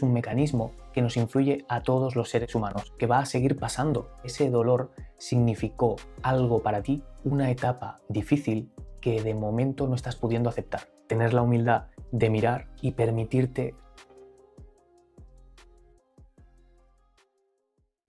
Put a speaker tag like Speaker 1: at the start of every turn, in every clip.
Speaker 1: es un mecanismo que nos influye a todos los seres humanos, que va a seguir pasando. Ese dolor significó algo para ti, una etapa difícil que de momento no estás pudiendo aceptar. Tener la humildad de mirar y permitirte.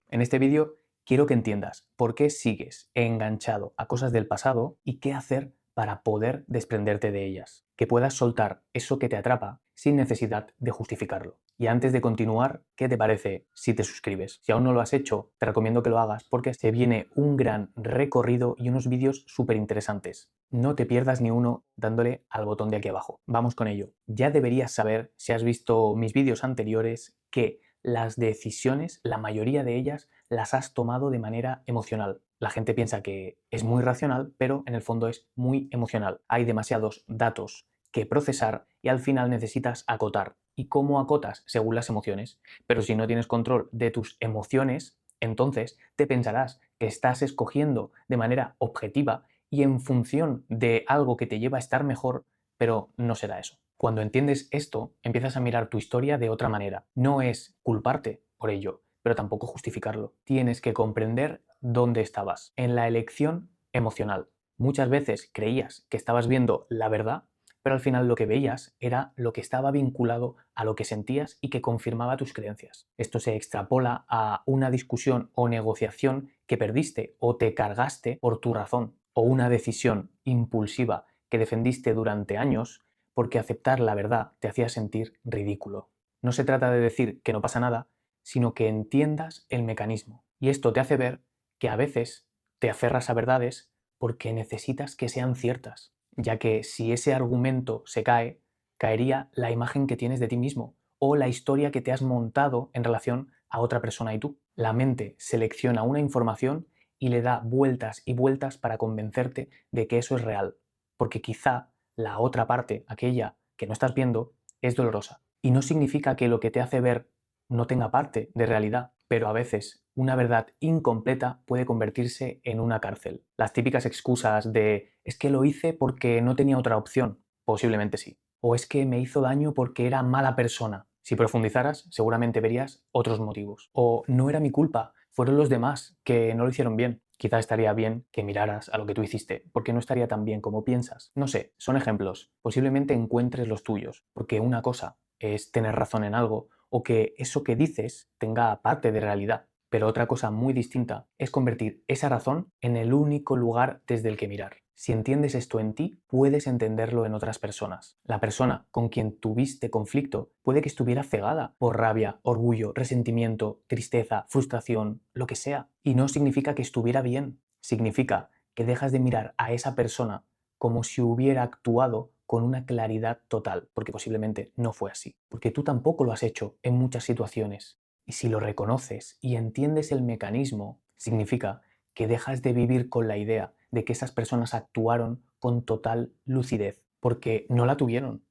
Speaker 1: En este vídeo quiero que entiendas por qué sigues enganchado a cosas del pasado y qué hacer para poder desprenderte de ellas. Que puedas soltar eso que te atrapa sin necesidad de justificarlo. Y antes de continuar, ¿qué te parece si te suscribes? Si aún no lo has hecho, te recomiendo que lo hagas porque se viene un gran recorrido y unos vídeos súper interesantes. No te pierdas ni uno dándole al botón de aquí abajo. Vamos con ello. Ya deberías saber, si has visto mis vídeos anteriores, que las decisiones, la mayoría de ellas, las has tomado de manera emocional. La gente piensa que es muy racional, pero en el fondo es muy emocional. Hay demasiados datos que procesar y al final necesitas acotar. ¿Y cómo acotas? Según las emociones. Pero si no tienes control de tus emociones, entonces te pensarás que estás escogiendo de manera objetiva y en función de algo que te lleva a estar mejor, pero no será eso. Cuando entiendes esto, empiezas a mirar tu historia de otra manera. No es culparte por ello, pero tampoco justificarlo. Tienes que comprender dónde estabas, en la elección emocional. Muchas veces creías que estabas viendo la verdad, pero al final lo que veías era lo que estaba vinculado a lo que sentías y que confirmaba tus creencias. Esto se extrapola a una discusión o negociación que perdiste o te cargaste por tu razón, o una decisión impulsiva que defendiste durante años porque aceptar la verdad te hacía sentir ridículo. No se trata de decir que no pasa nada, sino que entiendas el mecanismo. Y esto te hace ver que a veces te aferras a verdades porque necesitas que sean ciertas, ya que si ese argumento se cae, caería la imagen que tienes de ti mismo o la historia que te has montado en relación a otra persona y tú. La mente selecciona una información y le da vueltas y vueltas para convencerte de que eso es real, porque quizá la otra parte, aquella que no estás viendo, es dolorosa. Y no significa que lo que te hace ver no tenga parte de realidad, pero a veces una verdad incompleta puede convertirse en una cárcel. Las típicas excusas de es que lo hice porque no tenía otra opción, posiblemente sí. O es que me hizo daño porque era mala persona. Si profundizaras, seguramente verías otros motivos. O no era mi culpa, fueron los demás que no lo hicieron bien. Quizá estaría bien que miraras a lo que tú hiciste, porque no estaría tan bien como piensas. No sé, son ejemplos. Posiblemente encuentres los tuyos, porque una cosa es tener razón en algo o que eso que dices tenga parte de realidad. Pero otra cosa muy distinta es convertir esa razón en el único lugar desde el que mirar. Si entiendes esto en ti, puedes entenderlo en otras personas. La persona con quien tuviste conflicto puede que estuviera cegada por rabia, orgullo, resentimiento, tristeza, frustración, lo que sea. Y no significa que estuviera bien. Significa que dejas de mirar a esa persona como si hubiera actuado con una claridad total, porque posiblemente no fue así. Porque tú tampoco lo has hecho en muchas situaciones. Y si lo reconoces y entiendes el mecanismo, significa que dejas de vivir con la idea de que esas personas actuaron con total lucidez, porque no la tuvieron.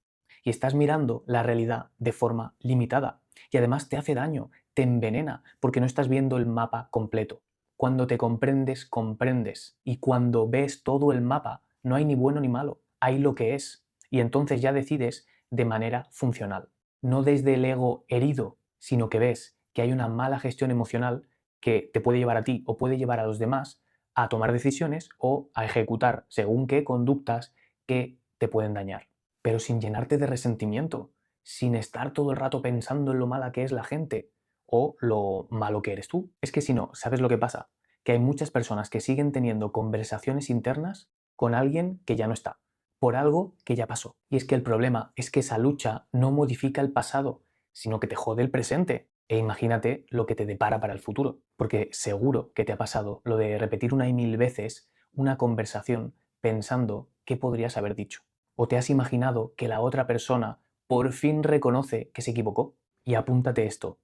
Speaker 1: Y estás mirando la realidad de forma limitada. Y además te hace daño, te envenena, porque no estás viendo el mapa completo. Cuando te comprendes, comprendes. Y cuando ves todo el mapa, no hay ni bueno ni malo, hay lo que es. Y entonces ya decides de manera funcional. No desde el ego herido, sino que ves que hay una mala gestión emocional que te puede llevar a ti o puede llevar a los demás a tomar decisiones o a ejecutar según qué conductas que te pueden dañar. Pero sin llenarte de resentimiento, sin estar todo el rato pensando en lo mala que es la gente o lo malo que eres tú. Es que si no, ¿sabes lo que pasa? Que hay muchas personas que siguen teniendo conversaciones internas con alguien que ya no está, por algo que ya pasó. Y es que el problema es que esa lucha no modifica el pasado, sino que te jode el presente. E imagínate lo que te depara para el futuro, porque seguro que te ha pasado lo de repetir una y mil veces una conversación pensando qué podrías haber dicho. O te has imaginado que la otra persona por fin reconoce que se equivocó. Y apúntate esto,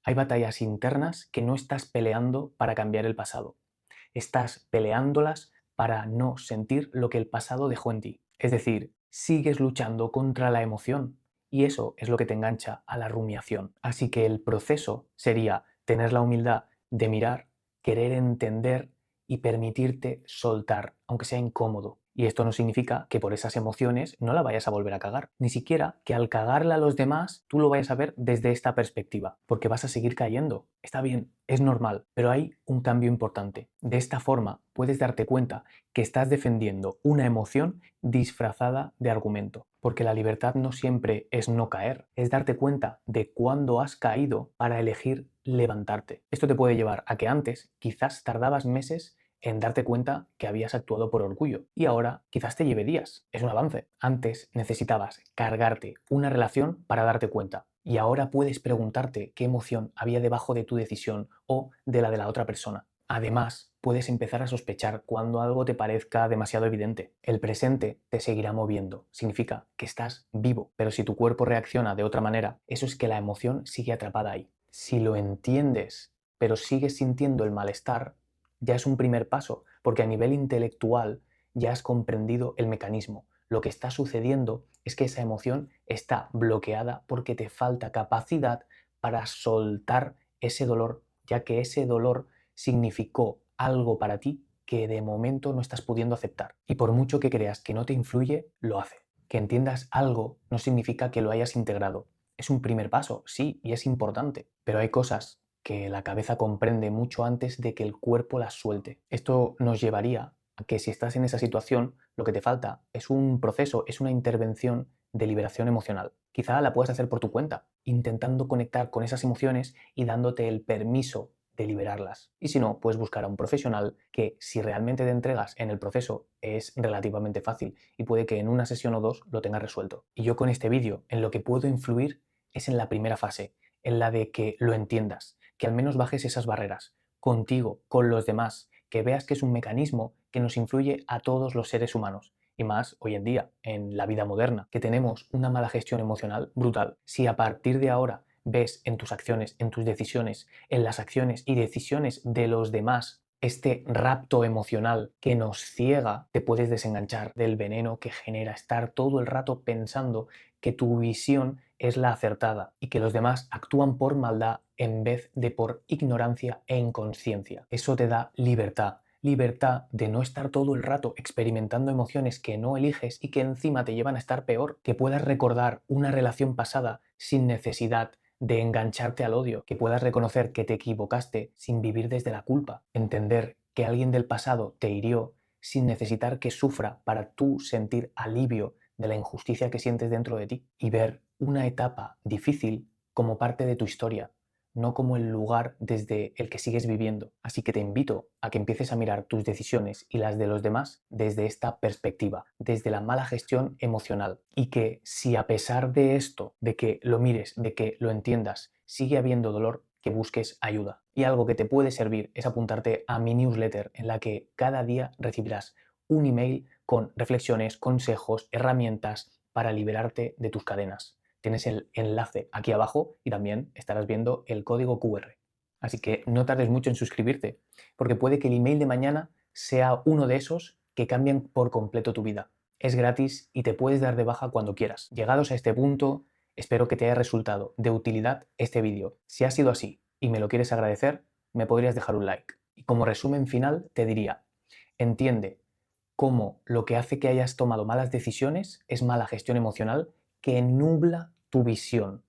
Speaker 1: hay batallas internas que no estás peleando para cambiar el pasado. Estás peleándolas para no sentir lo que el pasado dejó en ti. Es decir, sigues luchando contra la emoción. Y eso es lo que te engancha a la rumiación. Así que el proceso sería tener la humildad de mirar, querer entender y permitirte soltar, aunque sea incómodo. Y esto no significa que por esas emociones no la vayas a volver a cagar. Ni siquiera que al cagarla a los demás tú lo vayas a ver desde esta perspectiva, porque vas a seguir cayendo. Está bien, es normal, pero hay un cambio importante. De esta forma puedes darte cuenta que estás defendiendo una emoción disfrazada de argumento. Porque la libertad no siempre es no caer, es darte cuenta de cuándo has caído para elegir levantarte. Esto te puede llevar a que antes quizás tardabas meses en darte cuenta que habías actuado por orgullo y ahora quizás te lleve días. Es un avance. Antes necesitabas cargarte una relación para darte cuenta y ahora puedes preguntarte qué emoción había debajo de tu decisión o de la otra persona. Además, puedes empezar a sospechar cuando algo te parezca demasiado evidente. El presente te seguirá moviendo, significa que estás vivo, pero si tu cuerpo reacciona de otra manera, eso es que la emoción sigue atrapada ahí. Si lo entiendes, pero sigues sintiendo el malestar, ya es un primer paso, porque a nivel intelectual ya has comprendido el mecanismo. Lo que está sucediendo es que esa emoción está bloqueada porque te falta capacidad para soltar ese dolor, ya que ese dolor significó algo para ti que de momento no estás pudiendo aceptar. Y por mucho que creas que no te influye, lo hace. Que entiendas algo no significa que lo hayas integrado. Es un primer paso, sí, y es importante, pero hay cosas que la cabeza comprende mucho antes de que el cuerpo las suelte. Esto nos llevaría a que si estás en esa situación, lo que te falta es un proceso, es una intervención de liberación emocional. Quizá la puedas hacer por tu cuenta, intentando conectar con esas emociones y dándote el permiso de liberarlas. Y si no, puedes buscar a un profesional que, si realmente te entregas en el proceso, es relativamente fácil y puede que en una sesión o dos lo tengas resuelto. Y yo con este vídeo, en lo que puedo influir es en la primera fase, en la de que lo entiendas, que al menos bajes esas barreras, contigo, con los demás, que veas que es un mecanismo que nos influye a todos los seres humanos. Y más hoy en día, en la vida moderna, que tenemos una mala gestión emocional brutal. Si a partir de ahora ves en tus acciones, en tus decisiones, en las acciones y decisiones de los demás, este rapto emocional que nos ciega, te puedes desenganchar del veneno que genera estar todo el rato pensando que tu visión es la acertada y que los demás actúan por maldad en vez de por ignorancia e inconsciencia. Eso te da libertad. Libertad de no estar todo el rato experimentando emociones que no eliges y que encima te llevan a estar peor. Que puedas recordar una relación pasada sin necesidad de engancharte al odio, que puedas reconocer que te equivocaste sin vivir desde la culpa, entender que alguien del pasado te hirió sin necesitar que sufra para tú sentir alivio de la injusticia que sientes dentro de ti y ver una etapa difícil como parte de tu historia, no como el lugar desde el que sigues viviendo. Así que te invito a que empieces a mirar tus decisiones y las de los demás desde esta perspectiva, desde la mala gestión emocional. Y que si a pesar de esto, de que lo mires, de que lo entiendas, sigue habiendo dolor, que busques ayuda. Y algo que te puede servir es apuntarte a mi newsletter en la que cada día recibirás un email con reflexiones, consejos, herramientas para liberarte de tus cadenas. Tienes el enlace aquí abajo y también estarás viendo el código QR. Así que no tardes mucho en suscribirte, porque puede que el email de mañana sea uno de esos que cambian por completo tu vida. Es gratis y te puedes dar de baja cuando quieras. Llegados a este punto, espero que te haya resultado de utilidad este vídeo. Si ha sido así y me lo quieres agradecer, me podrías dejar un like. Y como resumen final te diría, entiende cómo lo que hace que hayas tomado malas decisiones es mala gestión emocional que nubla tu visión.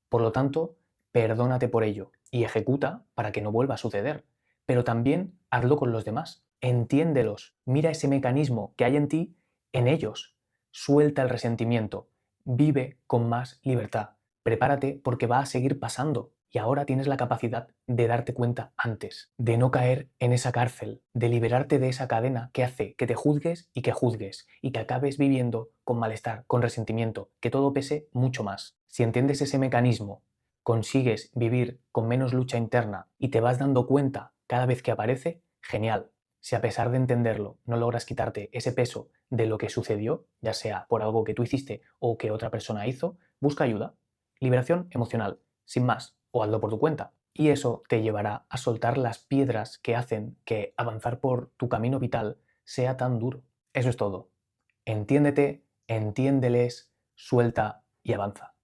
Speaker 1: Por lo tanto, perdónate por ello y ejecuta para que no vuelva a suceder. Pero también hazlo con los demás. Entiéndelos. Mira ese mecanismo que hay en ti en ellos. Suelta el resentimiento. Vive con más libertad. Prepárate porque va a seguir pasando. Y ahora tienes la capacidad de darte cuenta antes, de no caer en esa cárcel, de liberarte de esa cadena que hace que te juzgues y que acabes viviendo con malestar, con resentimiento, que todo pese mucho más. Si entiendes ese mecanismo, consigues vivir con menos lucha interna y te vas dando cuenta cada vez que aparece, genial. Si a pesar de entenderlo no logras quitarte ese peso de lo que sucedió, ya sea por algo que tú hiciste o que otra persona hizo, busca ayuda. Liberación emocional, sin más, o hazlo por tu cuenta. Y eso te llevará a soltar las piedras que hacen que avanzar por tu camino vital sea tan duro. Eso es todo. Entiéndete, entiéndeles, suelta y avanza.